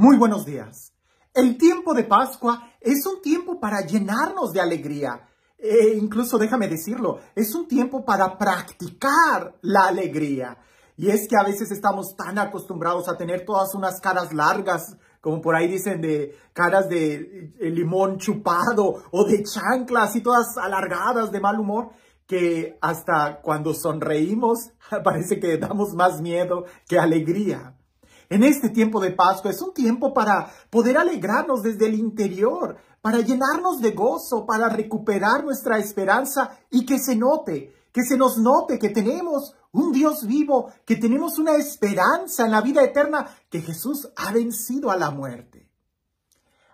Muy buenos días. El tiempo de Pascua es un tiempo para llenarnos de alegría. Incluso déjame decirlo, es un tiempo para practicar la alegría. Y es que a veces estamos tan acostumbrados a tener todas unas caras largas, como por ahí dicen, de caras de limón chupado o de chanclas y todas alargadas de mal humor, que hasta cuando sonreímos parece que damos más miedo que alegría. En este tiempo de Pascua es un tiempo para poder alegrarnos desde el interior, para llenarnos de gozo, para recuperar nuestra esperanza y que se nos note que tenemos un Dios vivo, que tenemos una esperanza en la vida eterna, que Jesús ha vencido a la muerte.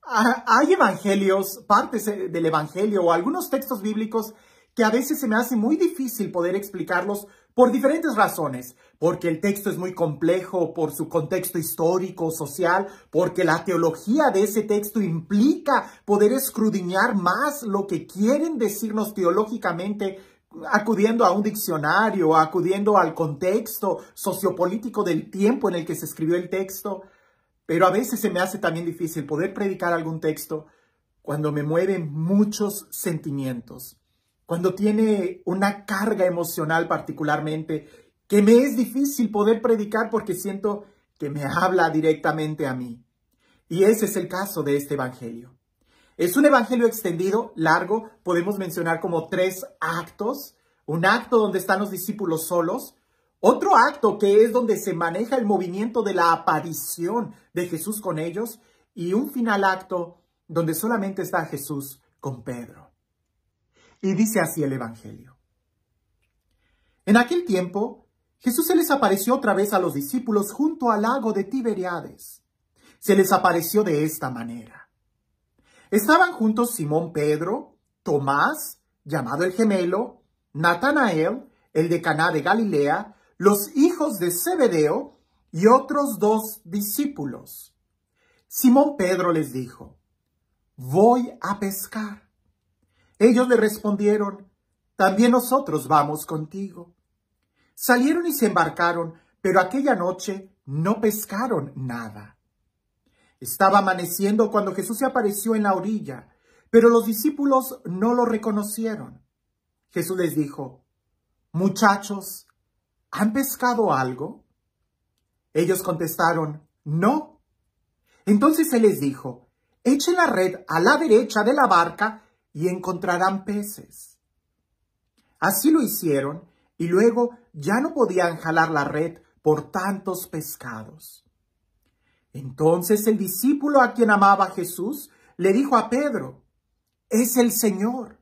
Hay evangelios, partes del evangelio o algunos textos bíblicos que a veces se me hace muy difícil poder explicarlos por diferentes razones, porque el texto es muy complejo, por su contexto histórico, social, porque la teología de ese texto implica poder escudriñar más lo que quieren decirnos teológicamente, acudiendo a un diccionario, acudiendo al contexto sociopolítico del tiempo en el que se escribió el texto. Pero a veces se me hace también difícil poder predicar algún texto cuando me mueven muchos sentimientos, cuando tiene una carga emocional particularmente, que me es difícil poder predicar porque siento que me habla directamente a mí. Y ese es el caso de este evangelio. Es un evangelio extendido, largo, podemos mencionar como 3 actos. Un acto donde están los discípulos solos, otro acto que es donde se maneja el movimiento de la aparición de Jesús con ellos, y un final acto donde solamente está Jesús con Pedro. Y dice así el evangelio. En aquel tiempo, Jesús se les apareció otra vez a los discípulos junto al lago de Tiberíades. Se les apareció de esta manera. Estaban juntos Simón Pedro, Tomás, llamado el gemelo, Natanael, el de Caná de Galilea, los hijos de Zebedeo y otros 2 discípulos. Simón Pedro les dijo: «Voy a pescar». Ellos le respondieron: «También nosotros vamos contigo». Salieron y se embarcaron, pero aquella noche no pescaron nada. Estaba amaneciendo cuando Jesús se apareció en la orilla, pero los discípulos no lo reconocieron. Jesús les dijo: «Muchachos, ¿han pescado algo?». Ellos contestaron: «No». Entonces Él les dijo: «Echen la red a la derecha de la barca y encontrarán peces». Así lo hicieron, y luego ya no podían jalar la red por tantos pescados. Entonces el discípulo a quien amaba Jesús le dijo a Pedro: «Es el Señor».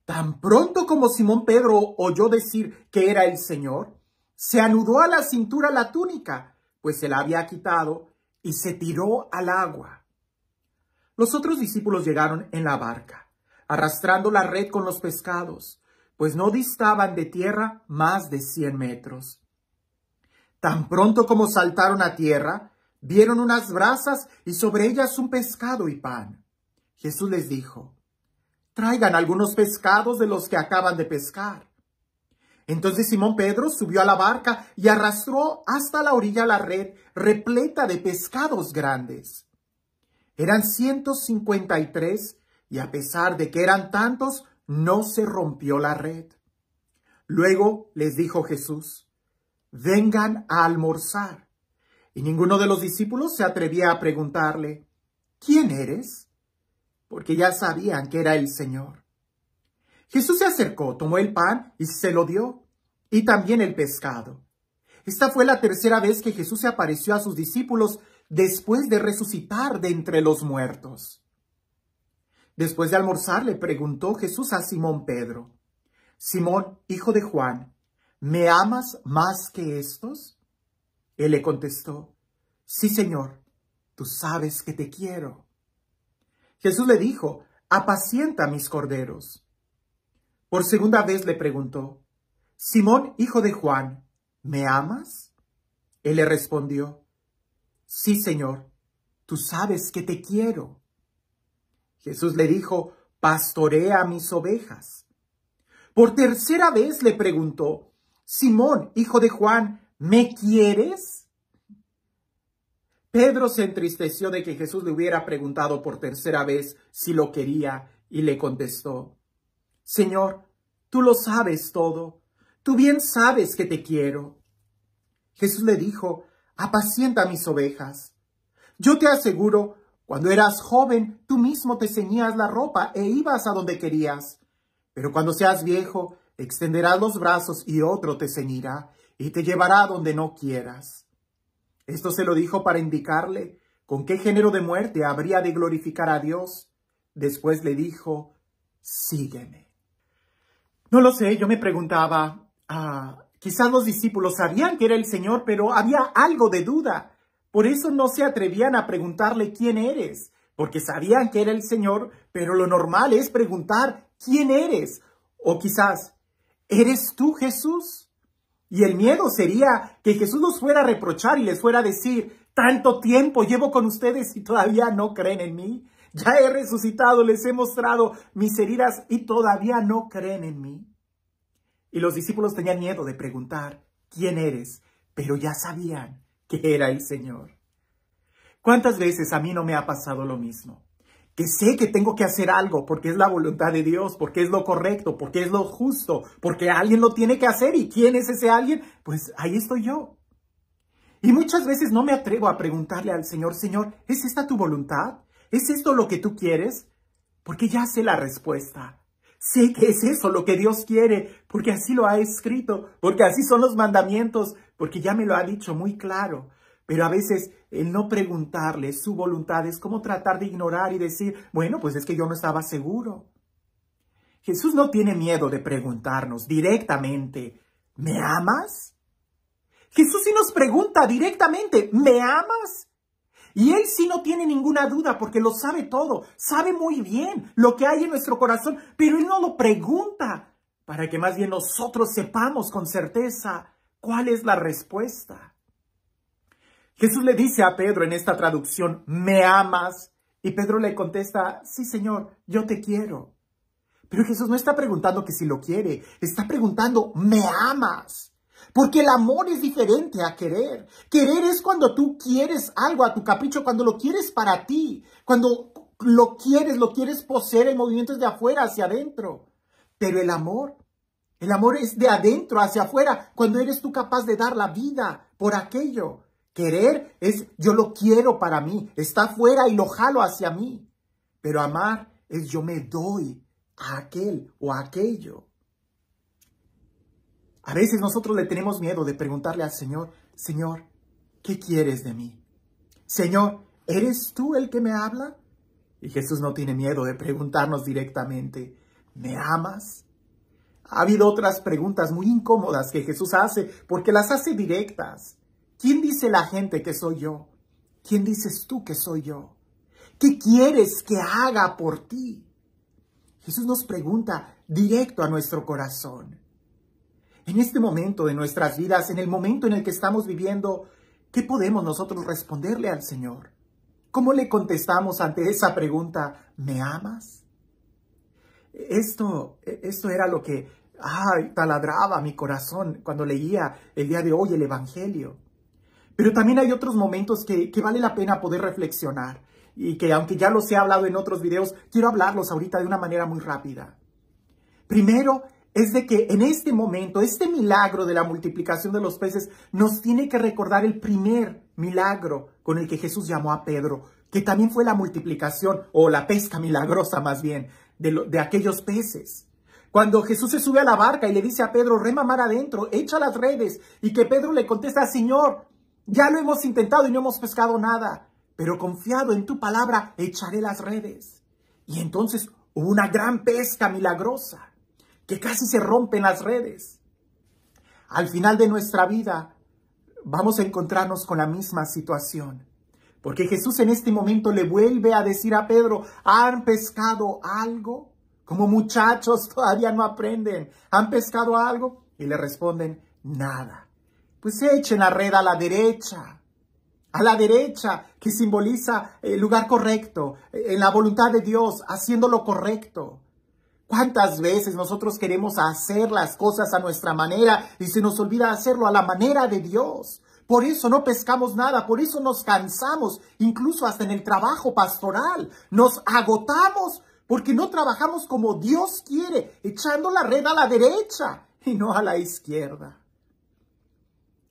Tan pronto como Simón Pedro oyó decir que era el Señor, se anudó a la cintura la túnica, pues se la había quitado, y se tiró al agua. Los otros discípulos llegaron en la barca, arrastrando la red con los pescados, pues no distaban de tierra más de 100 metros. Tan pronto como saltaron a tierra, vieron unas brasas y sobre ellas un pescado y pan. Jesús les dijo: «Traigan algunos pescados de los que acaban de pescar». Entonces Simón Pedro subió a la barca y arrastró hasta la orilla la red repleta de pescados grandes. Eran 153, y a pesar de que eran tantos, no se rompió la red. Luego les dijo Jesús: «Vengan a almorzar». Y ninguno de los discípulos se atrevía a preguntarle: «¿Quién eres?», porque ya sabían que era el Señor. Jesús se acercó, tomó el pan y se lo dio, y también el pescado. Esta fue la 3ª vez que Jesús se apareció a sus discípulos después de resucitar de entre los muertos. Después de almorzar, le preguntó Jesús a Simón Pedro: «Simón, hijo de Juan, ¿me amas más que estos?». Él le contestó: «Sí, Señor, tú sabes que te quiero». Jesús le dijo: «Apacienta mis corderos». Por 2ª vez le preguntó: «Simón, hijo de Juan, ¿me amas?». Él le respondió: «Sí, Señor, tú sabes que te quiero». Jesús le dijo: «Pastorea mis ovejas». Por 3ª vez le preguntó: «Simón, hijo de Juan, ¿me quieres?». Pedro se entristeció de que Jesús le hubiera preguntado por tercera vez si lo quería y le contestó: Señor, tú lo sabes todo, tú bien sabes que te quiero. Jesús le dijo: apacienta mis ovejas. Yo te aseguro, cuando eras joven, tú mismo te ceñías la ropa e ibas a donde querías. Pero cuando seas viejo, extenderás los brazos y otro te ceñirá y te llevará a donde no quieras. Esto se lo dijo para indicarle con qué género de muerte habría de glorificar a Dios. Después le dijo: sígueme. No lo sé, yo me preguntaba, quizás los discípulos sabían que era el Señor, pero había algo de duda. Por eso no se atrevían a preguntarle quién eres, porque sabían que era el Señor, pero lo normal es preguntar quién eres. O quizás, ¿eres tú Jesús? Y el miedo sería que Jesús los fuera a reprochar y les fuera a decir: tanto tiempo llevo con ustedes y todavía no creen en mí. Ya he resucitado, les he mostrado mis heridas y todavía no creen en mí. Y los discípulos tenían miedo de preguntar quién eres, pero ya sabían que era el Señor. ¿Cuántas veces a mí no me ha pasado lo mismo? Que sé que tengo que hacer algo porque es la voluntad de Dios, porque es lo correcto, porque es lo justo, porque alguien lo tiene que hacer. ¿Y quién es ese alguien? Pues ahí estoy yo. Y muchas veces no me atrevo a preguntarle al Señor: Señor, ¿es esta tu voluntad? ¿Es esto lo que tú quieres? Porque ya sé la respuesta. Sé que es eso lo que Dios quiere, porque así lo ha escrito, porque así son los mandamientos, porque ya me lo ha dicho muy claro. Pero a veces el no preguntarle su voluntad es como tratar de ignorar y decir: bueno, pues es que yo no estaba seguro. Jesús no tiene miedo de preguntarnos directamente: ¿me amas? Jesús sí nos pregunta directamente: ¿me amas? Y Él sí no tiene ninguna duda porque lo sabe todo, sabe muy bien lo que hay en nuestro corazón, pero Él no lo pregunta para que más bien nosotros sepamos con certeza cuál es la respuesta. Jesús le dice a Pedro en esta traducción: ¿me amas? Y Pedro le contesta: sí, Señor, yo te quiero. Pero Jesús no está preguntando que si lo quiere, está preguntando: ¿me amas? Porque el amor es diferente a querer. Querer es cuando tú quieres algo a tu capricho, cuando lo quieres para ti, cuando lo quieres poseer en movimientos de afuera hacia adentro. Pero el amor es de adentro hacia afuera, cuando eres tú capaz de dar la vida por aquello. Querer es: yo lo quiero para mí, está afuera y lo jalo hacia mí. Pero amar es: yo me doy a aquel o a aquello. A veces nosotros le tenemos miedo de preguntarle al Señor: Señor, ¿qué quieres de mí? Señor, ¿eres tú el que me habla? Y Jesús no tiene miedo de preguntarnos directamente: ¿me amas? Ha habido otras preguntas muy incómodas que Jesús hace porque las hace directas. ¿Quién dice la gente que soy yo? ¿Quién dices tú que soy yo? ¿Qué quieres que haga por ti? Jesús nos pregunta directo a nuestro corazón. En este momento de nuestras vidas, en el momento en el que estamos viviendo, ¿qué podemos nosotros responderle al Señor? ¿Cómo le contestamos ante esa pregunta: ¿me amas? Esto era lo que taladraba mi corazón cuando leía el día de hoy el Evangelio. Pero también hay otros momentos que vale la pena poder reflexionar y que, aunque ya los he hablado en otros videos, quiero hablarlos ahorita de una manera muy rápida. Primero, es de que en este momento, este milagro de la multiplicación de los peces nos tiene que recordar el primer milagro con el que Jesús llamó a Pedro, que también fue la multiplicación, o la pesca milagrosa más bien, de aquellos peces. Cuando Jesús se sube a la barca y le dice a Pedro: rema mar adentro, echa las redes, y que Pedro le contesta: Señor, ya lo hemos intentado y no hemos pescado nada, pero confiado en tu palabra, echaré las redes. Y entonces hubo una gran pesca milagrosa, que casi se rompen las redes. Al final de nuestra vida vamos a encontrarnos con la misma situación, porque Jesús en este momento le vuelve a decir a Pedro: ¿han pescado algo? Como muchachos todavía no aprenden. ¿Han pescado algo? Y le responden: nada. Pues echen la red a la derecha, que simboliza el lugar correcto, en la voluntad de Dios, haciendo lo correcto. ¿Cuántas veces nosotros queremos hacer las cosas a nuestra manera y se nos olvida hacerlo a la manera de Dios? Por eso no pescamos nada, por eso nos cansamos, incluso hasta en el trabajo pastoral. Nos agotamos porque no trabajamos como Dios quiere, echando la red a la derecha y no a la izquierda.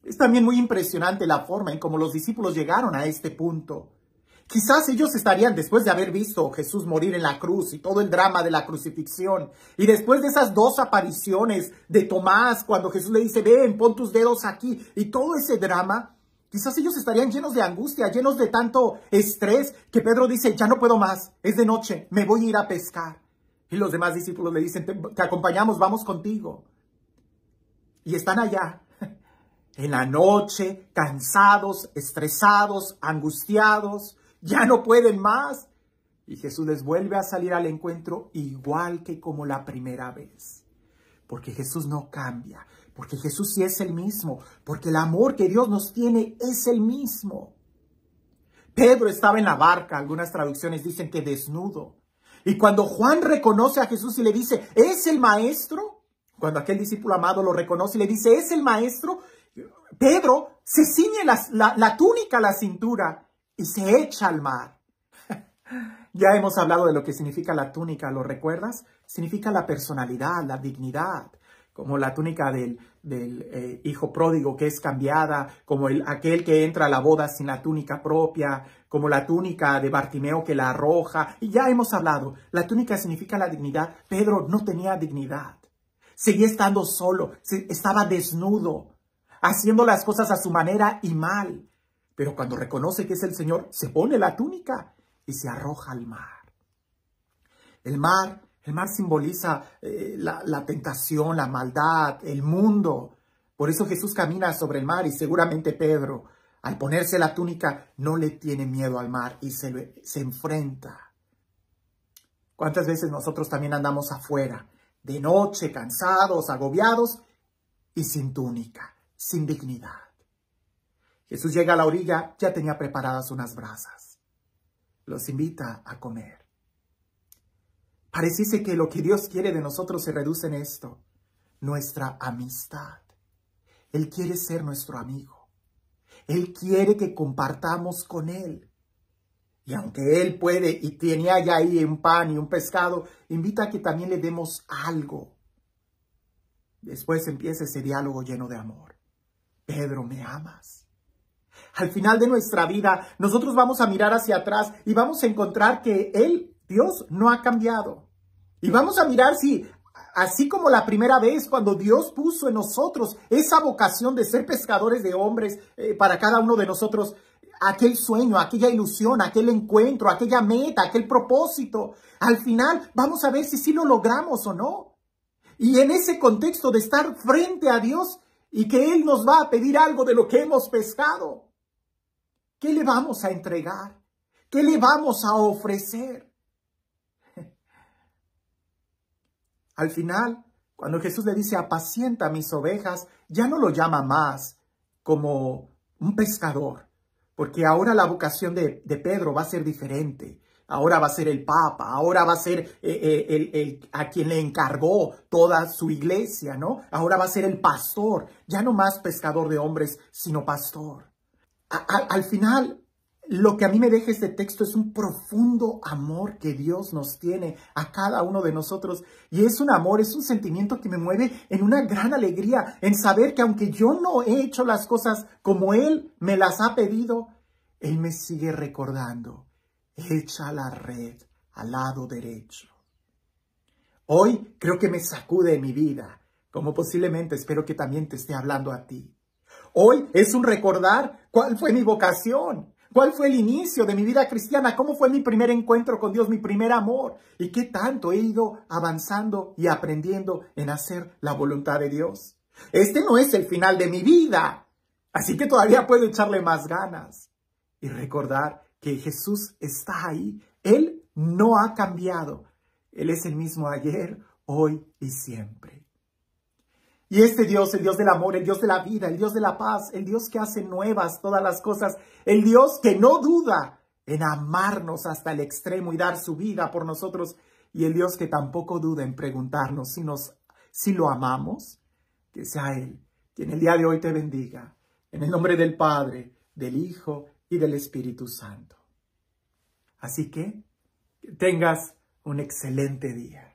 Es también muy impresionante la forma en cómo los discípulos llegaron a este punto. Quizás ellos estarían, después de haber visto a Jesús morir en la cruz y todo el drama de la crucifixión, y después de esas 2 apariciones de Tomás, cuando Jesús le dice, ven, pon tus dedos aquí, y todo ese drama, quizás ellos estarían llenos de angustia, llenos de tanto estrés, que Pedro dice, ya no puedo más, es de noche, me voy a ir a pescar. Y los demás discípulos le dicen, te acompañamos, vamos contigo. Y están allá, en la noche, cansados, estresados, angustiados, ya no pueden más. Y Jesús les vuelve a salir al encuentro igual que como la primera vez. Porque Jesús no cambia, porque Jesús sí es el mismo, porque el amor que Dios nos tiene es el mismo. Pedro estaba en la barca, algunas traducciones dicen que desnudo. Y cuando Juan reconoce a Jesús y le dice, ¿es el maestro? Cuando aquel discípulo amado lo reconoce y le dice, ¿es el maestro? Pedro se ciñe la túnica a la cintura y se echa al mar. Ya hemos hablado de lo que significa la túnica, ¿lo recuerdas? Significa la personalidad, la dignidad, como la túnica del hijo pródigo que es cambiada, como aquel que entra a la boda sin la túnica propia, como la túnica de Bartimeo que la arroja. Y ya hemos hablado, la túnica significa la dignidad. Pedro no tenía dignidad, seguía estando solo, estaba desnudo, haciendo las cosas a su manera y mal. Pero cuando reconoce que es el Señor, se pone la túnica y se arroja al mar. El mar simboliza la tentación, la maldad, el mundo. Por eso Jesús camina sobre el mar y seguramente Pedro, al ponerse la túnica, no le tiene miedo al mar y se enfrenta. ¿Cuántas veces nosotros también andamos afuera, de noche, cansados, agobiados y sin túnica, sin dignidad? Jesús llega a la orilla, ya tenía preparadas unas brasas. Los invita a comer. Pareciese que lo que Dios quiere de nosotros se reduce en esto, nuestra amistad. Él quiere ser nuestro amigo. Él quiere que compartamos con Él. Y aunque Él puede y tenía ya ahí un pan y un pescado, invita a que también le demos algo. Después empieza ese diálogo lleno de amor. Pedro, ¿me amas? Al final de nuestra vida, nosotros vamos a mirar hacia atrás y vamos a encontrar que Él, Dios, no ha cambiado. Y vamos a mirar si, así como la primera vez cuando Dios puso en nosotros esa vocación de ser pescadores de hombres para cada uno de nosotros, aquel sueño, aquella ilusión, aquel encuentro, aquella meta, aquel propósito, al final vamos a ver si sí lo logramos o no. Y en ese contexto de estar frente a Dios y que Él nos va a pedir algo de lo que hemos pescado, ¿qué le vamos a entregar? ¿Qué le vamos a ofrecer? Al final, cuando Jesús le dice, apacienta mis ovejas, ya no lo llama más como un pescador, porque ahora la vocación de Pedro va a ser diferente. Ahora va a ser el Papa, ahora va a ser a quien le encargó toda su iglesia, ¿no? Ahora va a ser el pastor, ya no más pescador de hombres, sino pastor. Al final, lo que a mí me deja este texto es un profundo amor que Dios nos tiene a cada uno de nosotros. Y es un amor, es un sentimiento que me mueve en una gran alegría, en saber que aunque yo no he hecho las cosas como Él me las ha pedido, Él me sigue recordando. Echa la red al lado derecho. Hoy creo que me sacude mi vida, como posiblemente espero que también te esté hablando a ti. Hoy es un recordar cuál fue mi vocación, cuál fue el inicio de mi vida cristiana, cómo fue mi primer encuentro con Dios, mi primer amor, y qué tanto he ido avanzando y aprendiendo en hacer la voluntad de Dios. Este no es el final de mi vida, así que todavía puedo echarle más ganas y recordar que Jesús está ahí. Él no ha cambiado. Él es el mismo ayer, hoy y siempre. Y este Dios, el Dios del amor, el Dios de la vida, el Dios de la paz, el Dios que hace nuevas todas las cosas, el Dios que no duda en amarnos hasta el extremo y dar su vida por nosotros, y el Dios que tampoco duda en preguntarnos si lo amamos, que sea Él quien el día de hoy te bendiga En el nombre del Padre, del Hijo y del Espíritu Santo. Así que tengas un excelente día.